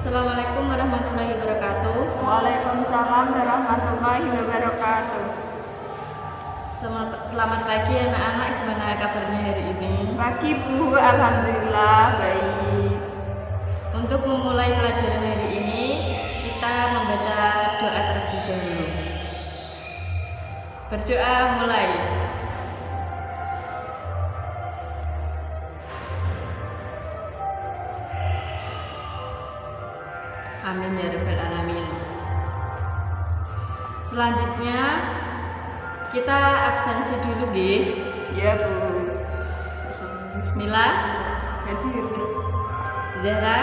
Assalamualaikum warahmatullahi wabarakatuh. Waalaikumsalam warahmatullahi wabarakatuh. Selamat pagi anak-anak, gimana kabarnya hari ini? Pagi Bu, alhamdulillah baik. Untuk memulai pelajaran hari ini, kita membaca doa terlebih dahulu. Berdoa mulai. Amin ya rabbal alamin. Selanjutnya kita absensi dulu, nggih. Ya Bu. Mila, Hadir. Zahra.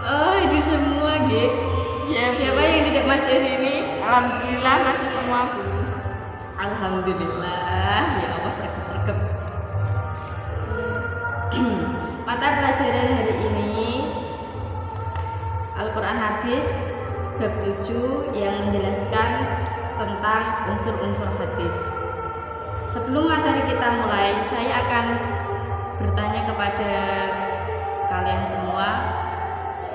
Oh, itu semua, nggih. Ya, Bu. Siapa yang tidak masuk hari ini? Alhamdulillah masih semua Bu. Alhamdulillah, ya Allah, sergap-sergap. Mata pelajaran hari ini Al-Quran Hadis bab 7 yang menjelaskan tentang unsur-unsur hadis. Sebelum materi kita mulai, saya akan bertanya kepada kalian semua,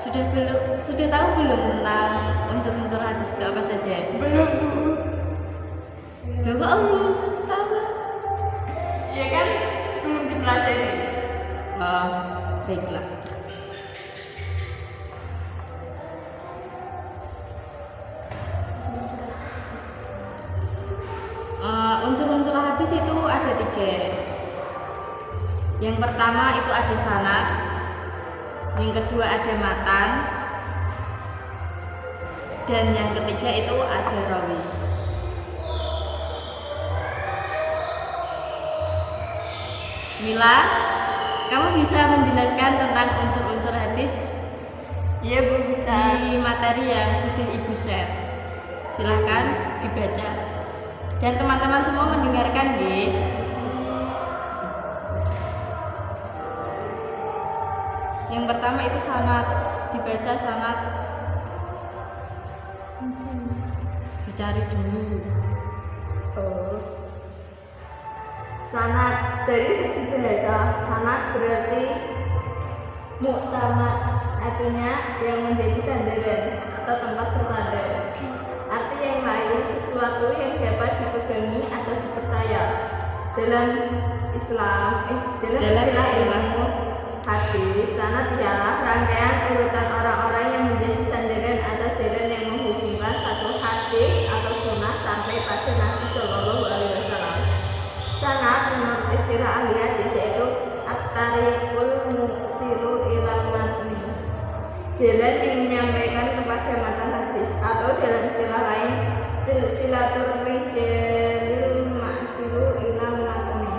sudah tahu belum tentang unsur-unsur hadis itu apa saja? Belum Bu. Belum tahu. Ya kan belum dipelajari. Oh, baiklah. Unsur-unsur hadis itu ada 3. Yang pertama itu ada sanad, yang kedua ada matan, dan yang ketiga itu ada rawi. Mila, kamu bisa menjelaskan tentang unsur-unsur hadis? Iya Bu, bisa. Di materi yang sudah Ibu share. Silahkan dibaca. Dan teman-teman semua mendengarkan, nggih. Yang pertama itu sanad, dibaca sanad. Dicari dulu. Sanad dari segi bahasa, sanad berarti muktamad, artinya yang menjadi sandaran atau tempat bersandar. Arti yang lain, sesuatu yang dapat dipegangi atau dipercaya. Dalam istilah ilmu hadis, sanad ialah rangkaian urutan orang-orang yang menjadi sandaran atau jalan yang menghubungkan satu hadis atau sunnah sampai pada Nabi Shallallahu Alaihi Wasallam. Sanad menurut istilah ahli hadis yaitu at-tariqul musilu ilal matni, jalan yang menyampaikan kepada matan hadis, atau dalam istilah lain silsilatur rijalil masilu ilal matni,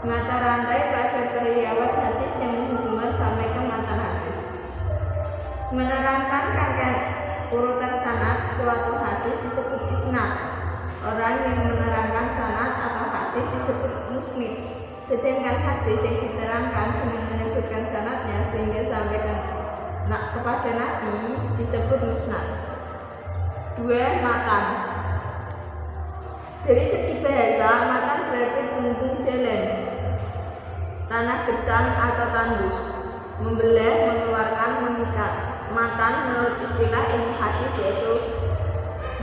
mata rantai pada periwayat hadis yang menghubungkan sampai ke matan hadis. Menerangkan rangkaian urutan sanad suatu hadis disebut isnad. Orang yang menerangkan sanad atau hadis disebut musnid. Sedangkan hadis yang diterangkan dengan menyebutkan sanadnya sehingga sampai kepada Nabi disebut musnad. 2. Matan. Dari segi bahasa, matan berarti bumbung jalan, tanah gersang atau tandus, membelah, mengeluarkan, mengikat. Matan menurut istilah ilmu hadis yaitu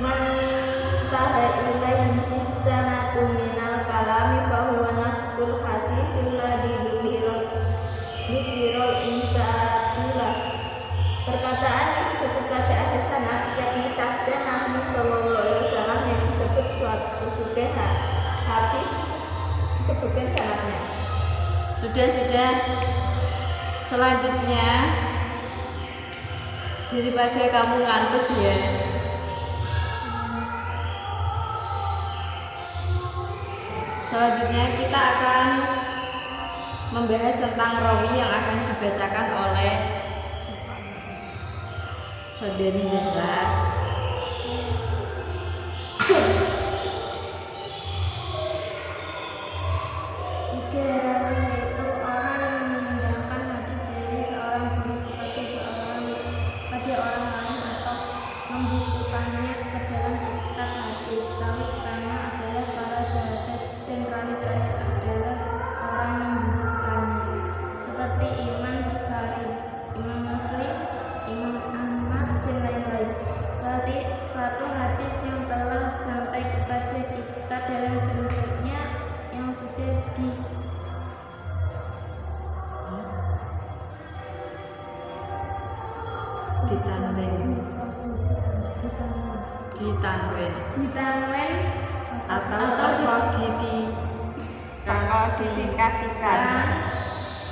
mantaha ilaihi sanatu minal kalami fahuwa nafsul haditsil ladzi dzukirul insatilah. Perkataan yang disebut pada ada sanad yakni sabda Nabi Sallallahu Alaihi Wasallam yang disebut suatu sudah hadis disebutkan sanadnya. Sudah. Selanjutnya, daripada kamu ngantuk ya, selanjutnya kita akan membahas tentang rawi yang akan dibacakan oleh saudari Zahra. Yaitu orang yang meninggalkan hadis dari seorang guru pada orang lain atau membukukannya ke dalam kitab hadis. Rawi pertama adalah para sahabat dan rawi terakhir adalah orang yang membukukannya, seperti Imam Bukhari, Imam Muslim, Imam ditanwen atau terkodifikasikan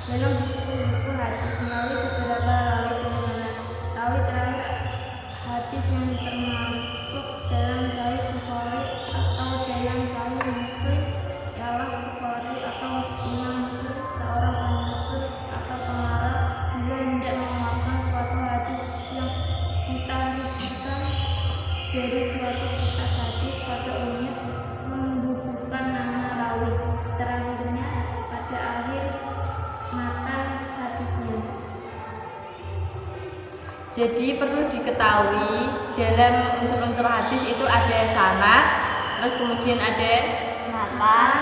dalam buku hadis melalui beberapa rawi dan sanad. Rawi terakhir hadis yang termasuk dalam Sahih Bukhari atau dalam Sahih Muslim ialah Bukhari atau Imam Muslim, seorang penutur atau pengarang bila hendak mengeluarkan suatu hadis yang ditarijkan dari suatu kitab hadis, pada umumnya membubuhkan nama rawi terakhirnya pada akhir matan hadisnya. Jadi perlu diketahui dalam unsur-unsur hadis itu ada sanad, terus kemudian ada matan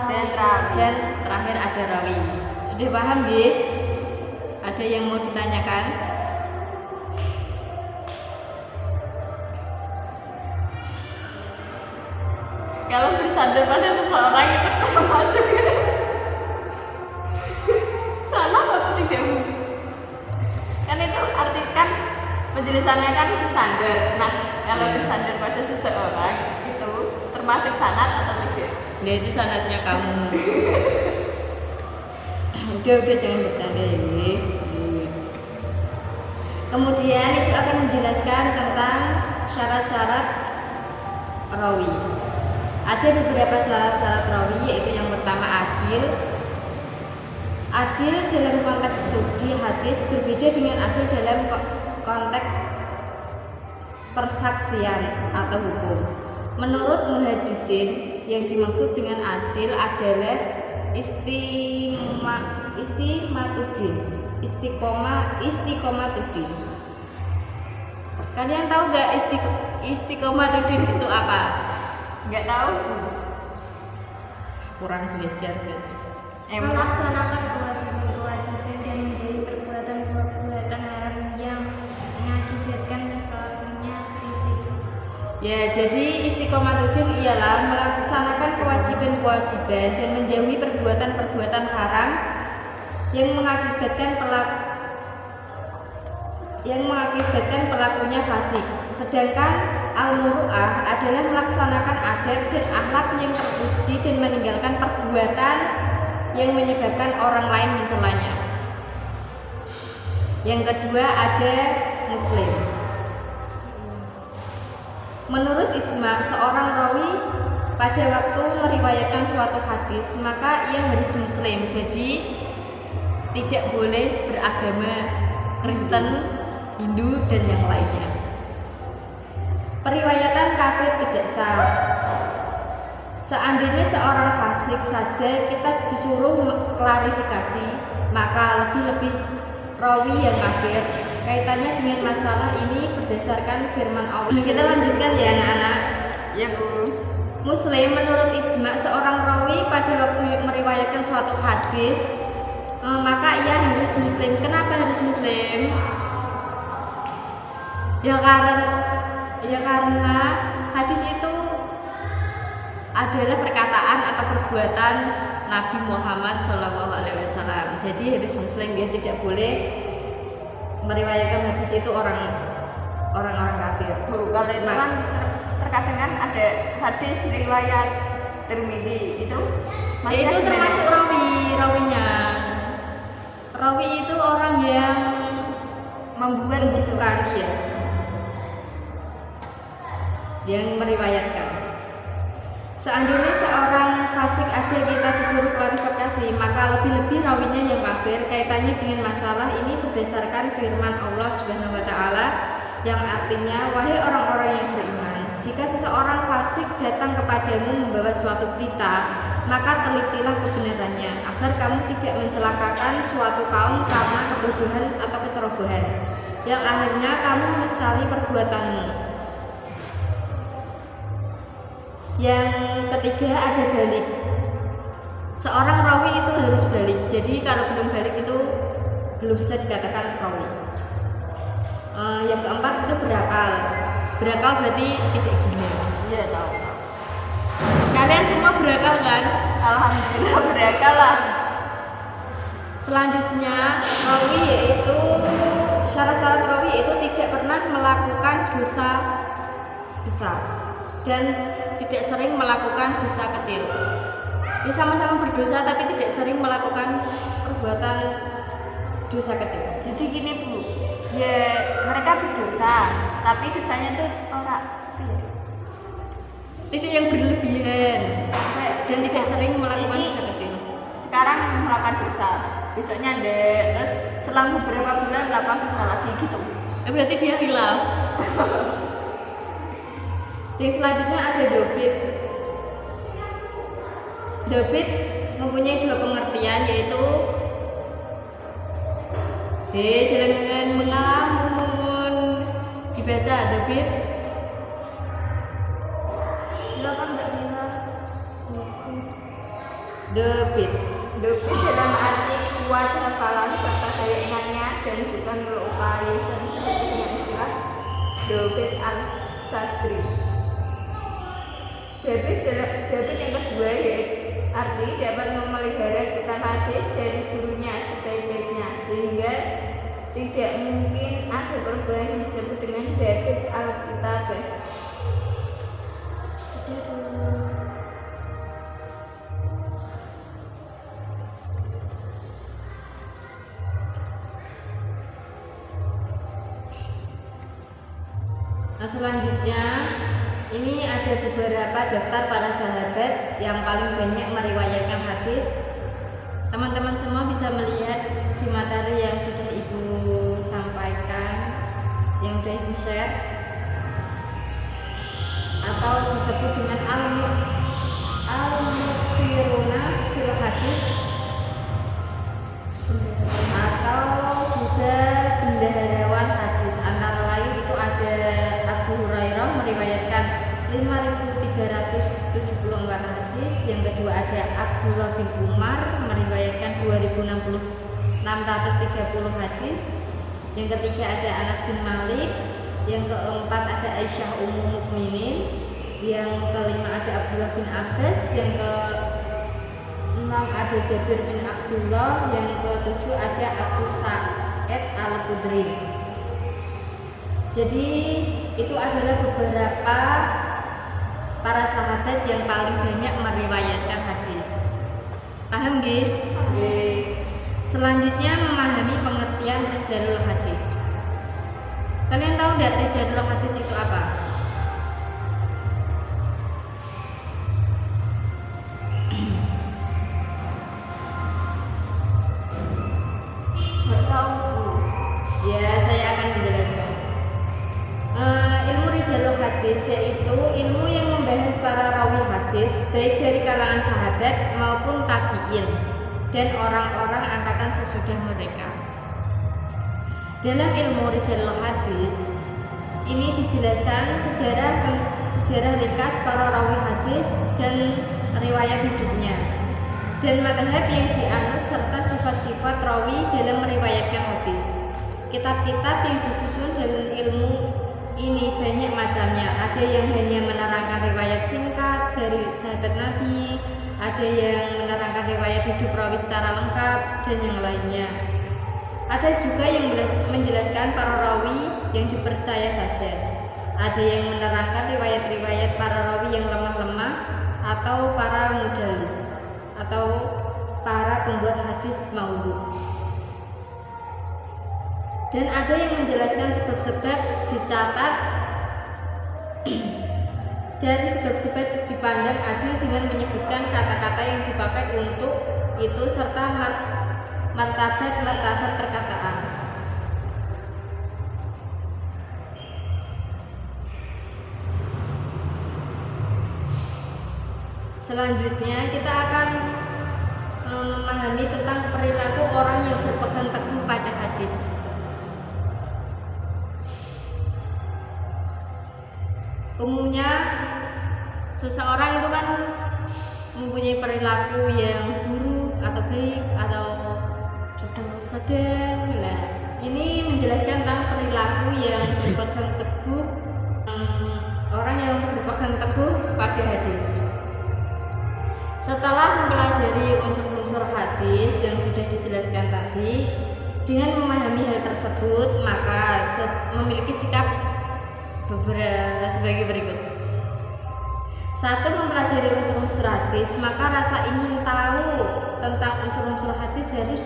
dan rawi. dan terakhir ada rawi. Sudah paham nggih? Ada yang mau ditanyakan? Kalau bersandar pada seseorang itu termasuk salah atau tidak? Kan itu artikan penjelasannya kan bersandar. Nah, kalau bersandar pada seseorang itu termasuk sanad atau tidak? Ya itu sanadnya kamu. Udah jangan bercanda ya. Kemudian itu akan menjelaskan tentang syarat-syarat rawi. Ada beberapa syarat rawi, yaitu yang pertama adil. Adil dalam konteks studi hadis berbeda dengan adil dalam konteks persaksian atau hukum. Menurut muhaddisin, yang dimaksud dengan adil adalah istiqomatuddin. Kalian tahu nggak istiqomatuddin itu apa? Nggak tahu. Kurang belajar guys. Melaksanakan kewajiban dan menjauhi perbuatan haram yang mengakibatkan pelakunya fisik. Ya, jadi istiqomatuddin ialah melaksanakan kewajiban-kewajiban dan menjauhi perbuatan-perbuatan haram yang mengakibatkan pelakunya fasik. Sedangkan al-muru'ah adalah melaksanakan adab dan akhlak yang terpuji dan meninggalkan perbuatan yang menyebabkan orang lain mencelanya. Yang kedua ada muslim. Menurut ijma, seorang rawi pada waktu meriwayatkan suatu hadis maka ia harus muslim. Jadi tidak boleh beragama Kristen, Hindu dan yang lainnya. Periwayatan kafir tidak sah. Seandainya seorang fasik saja kita disuruh klarifikasi, maka lebih-lebih rawi yang kafir. Kaitannya dengan masalah ini berdasarkan firman Allah. Kita lanjutkan ya anak-anak. Ya Bu. Muslim menurut ijma, seorang rawi pada waktu meriwayatkan suatu hadis maka ia harus muslim. Kenapa harus muslim? Ya karena hadis itu adalah perkataan atau perbuatan Nabi Muhammad SAW. Jadi harus muslim, dia tidak boleh meriwayatkan hadis itu orang-orang kafir. Bu, kalau itu kan terkadang kan ada hadis riwayat Tirmidzi itu itu termasuk rawinya. Rawi itu orang yang membuat ya, yang meriwayatkan. Seandainya seorang fasik aja kita disuruh klarifikasi, maka lebih-lebih rawinya yang kafir. Kaitannya dengan masalah ini berdasarkan firman Allah Subhanahu wa taala yang artinya, wahai orang-orang yang beriman, jika seseorang fasik datang kepadamu membawa suatu berita, maka telitilah kebenarannya agar kamu tidak mencelakakan suatu kaum karena kebodohan atau kecerobohan yang akhirnya kamu menyesali perbuatanmu. Yang ketiga ada balik. Seorang rawi itu harus balik. Jadi kalau belum balik itu belum bisa dikatakan rawi. Yang keempat itu berakal. Berakal berarti tidak gila. Iya tahu. Kalian semua berakal kan? Alhamdulillah berakal lah. Selanjutnya rawi, yaitu syarat-syarat rawi tidak pernah melakukan dosa besar dan tidak sering melakukan dosa kecil. Dia sama-sama berdosa tapi tidak sering melakukan perbuatan dosa kecil. Jadi gini Bu, ya mereka berdosa, tapi dosanya tuh orang Tidak yang berlebihan dan tidak sering melakukan dosa kecil. sekarang melakukan dosa, besoknya deh, terus selang beberapa bulan melakukan dosa lagi gitu. Berarti dia hilaf. Yang selanjutnya ada David. David mempunyai dua pengertian, yaitu jangan mengelamun. Dibaca David. Silakan Mbak Mila. David. David dalam arti kuat hafalan serta daya ingatnya dan bukan melukai seperti dengan istilah David al-Sadri. David yang kedua yaitu arti dapat memelihara kitab hadis dari gurunya sebaik-baiknya, sehingga tidak mungkin ada perubahan yang disebut dengan David al-Kitabah. Nah, selanjutnya ini ada beberapa daftar para sahabat yang paling banyak meriwayatkan hadis. Teman-teman semua bisa melihat di materi yang sudah Ibu sampaikan, yang sudah Ibu share, atau disebut dengan al-muktiruna fil hadis, atau juga bendaharawan hadis. Antara lain itu ada Abu Hurairah meriwayatkan 5.374 hadis. Yang kedua ada Abdullah bin Umar meriwayatkan 2.630 hadis. Yang ketiga ada Anas bin Malik. Yang keempat ada Aisyah Ummul Mukminin. Yang kelima ada Abdullah bin Abbas. Yang keenam ada Jabir bin Abdullah. Yang ketujuh ada Abu Sa'id al-Khudri. Jadi itu adalah beberapa para sahabat yang paling banyak meriwayatkan hadis. Paham nggih? Selanjutnya memahami pengertian rijalul hadis. Kalian tahu enggak rijalul hadis itu apa? Nggak tahu Bu. Ya, saya akan menjelaskan. Ilmu rijalul hadis yaitu ilmu yang membahas para rawi hadis baik dari kalangan sahabat maupun tabi'in dan orang-orang angkatan sesudah mereka. Dalam ilmu rijalul hadis ini dijelaskan sejarah ringkas para rawi hadis dan riwayat hidupnya dan mazhab yang dianut serta sifat-sifat rawi dalam meriwayatkan hadis. Kitab-kitab yang disusun dalam ilmu ini banyak macamnya. Ada yang hanya menerangkan riwayat singkat dari sahabat Nabi, ada yang menerangkan riwayat hidup rawi secara lengkap, dan yang lainnya. Ada juga yang menjelaskan para rawi yang dipercaya saja. Ada yang menerangkan riwayat-riwayat para rawi yang lemah-lemah atau para mudalis atau para pembuat hadis maudhu. Dan ada yang menjelaskan sebab-sebab dicatat dan sebab-sebab dipandang adil dengan menyebutkan kata-kata yang dipakai untuk itu serta martabat perkataan. Selanjutnya kita akan memahami tentang perilaku orang yang berpegang teguh pada hadis. Umumnya seseorang itu kan mempunyai perilaku yang buruk atau baik atau sedang. Nah, ini menjelaskan tentang perilaku yang berpegang teguh, orang yang berpegang teguh pada hadis. Setelah mempelajari unsur-unsur hadis yang sudah dijelaskan tadi Dengan memahami hal tersebut, maka memiliki sikap sebagai berikut. 1. Mempelajari unsur-unsur hadis, maka rasa ingin tahu tentang unsur-unsur hadis harus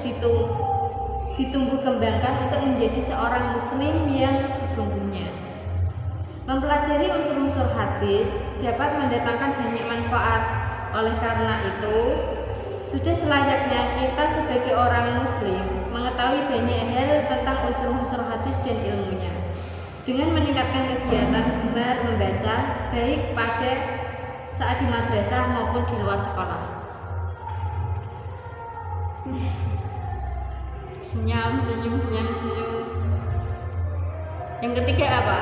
ditumbuh kembangkan untuk menjadi seorang muslim yang sesungguhnya. Mempelajari unsur-unsur hadis dapat mendatangkan banyak manfaat. Oleh karena itu, sudah selayaknya kita sebagai orang muslim mengetahui banyak hal tentang unsur-unsur hadis dan ilmunya, dengan meningkatkan kegiatan gemar membaca baik pada saat di madrasah maupun di luar sekolah. Senyum. Yang ketiga apa?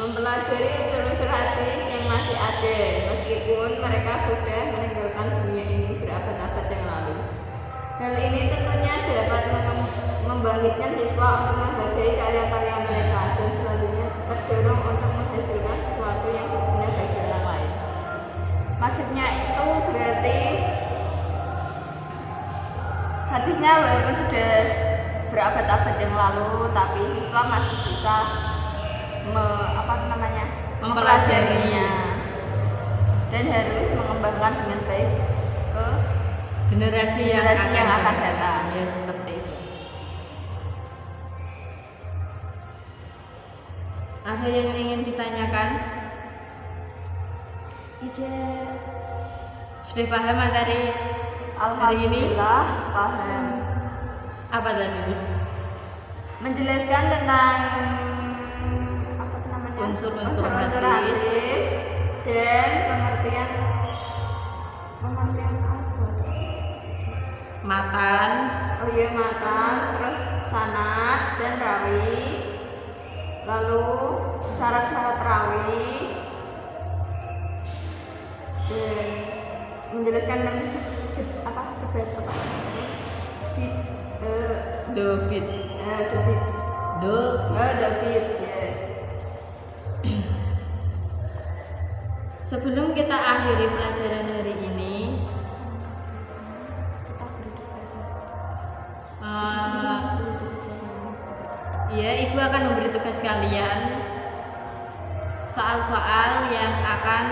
Mempelajari unsur-unsur hadis yang masih ada meskipun mereka sudah meninggalkan dunia ini berabad-abad yang lalu. Hal ini tentunya dapat membangkitkan siswa untuk menghargai karya-karya mereka dan selanjutnya terdorong untuk menghasilkan sesuatu yang berguna bagi orang lain. Maksudnya itu berarti hadisnya walaupun sudah berabad-abad yang lalu, tapi siswa masih bisa mempelajarinya dan harus mengembangkan dengan baik ke generasi yang akan datang. Ya, seperti itu. Ada yang ingin ditanyakan? Tidak. Sudah paham materi hari ini? Alhamdulillah paham. Apa tadi? Menjelaskan tentang unsur-unsur hadis dan pengertian apa? Matan. Oh iya, matan, terus sanad dan rawi, lalu syarat-syarat rawi, dan menjelaskan tentang Dobit. Sebelum kita akhiri pelajaran hari ini, Ibu akan memberi tugas kalian soal-soal yang akan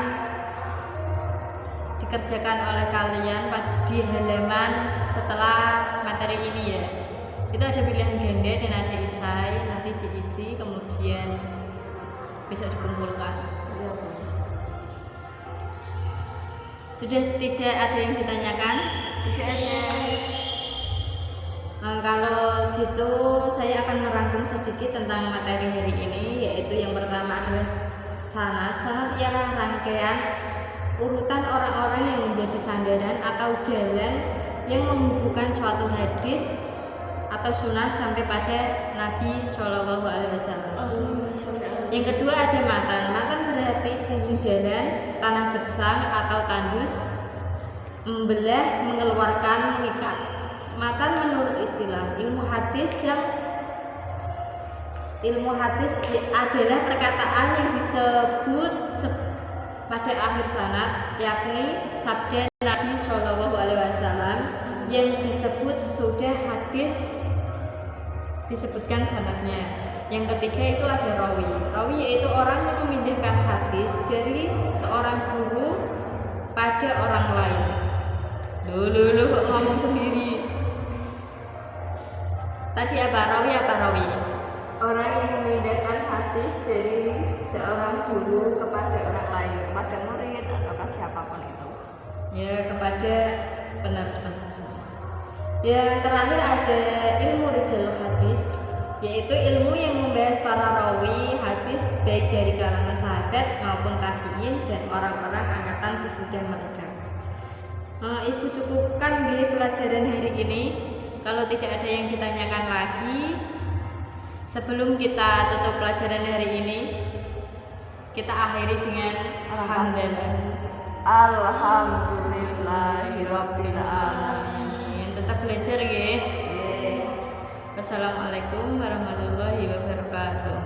dikerjakan oleh kalian di halaman setelah materi ini ya. Itu ada pilihan ganda dan ada esai, nanti diisi kemudian besok dikumpulkan. Sudah tidak ada yang ditanyakan? Tidak ada. Kalau gitu saya akan merangkum sedikit tentang materi hari ini, yaitu yang pertama adalah sanad. Sanad ialah rangkaian urutan orang-orang yang menjadi sandaran atau jalan yang menghubungkan suatu hadis atau sunnah sampai pada Nabi Shallallahu Alaihi Wasallam. Yang kedua ada matan. Matan berarti punggung jalan, tanah gersang atau tandus, membelah, mengeluarkan, mengikat. Matan menurut istilah ilmu hadis adalah perkataan yang disebut pada akhir sanad, yakni sabda Nabi Shallallahu Alaihi Wasallam yang disebut sudah hadis disebutkan sanadnya. Yang ketiga itu ada rawi. Rawi yaitu orang yang memindahkan hadis dari seorang guru pada orang lain. Loh kok ngomong sendiri. Tadi apa rawi? Orang yang memindahkan hadis dari seorang guru kepada orang lain, kepada murid atau siapapun itu. Ya, kepada penerus. Yang terakhir ada ilmu rijalul hadis, yaitu ilmu yang membahas para rawi hadis baik dari kalangan sahabat maupun tabi'in dan orang-orang angkatan sesudah mereka. Ibu cukupkan di pelajaran hari ini. Kalau tidak ada yang ditanyakan lagi, sebelum kita tutup pelajaran hari ini, kita akhiri dengan Alhamdulillahirabbil alamin. Tetap belajar ya. Wassalamualaikum warahmatullahi wabarakatuh.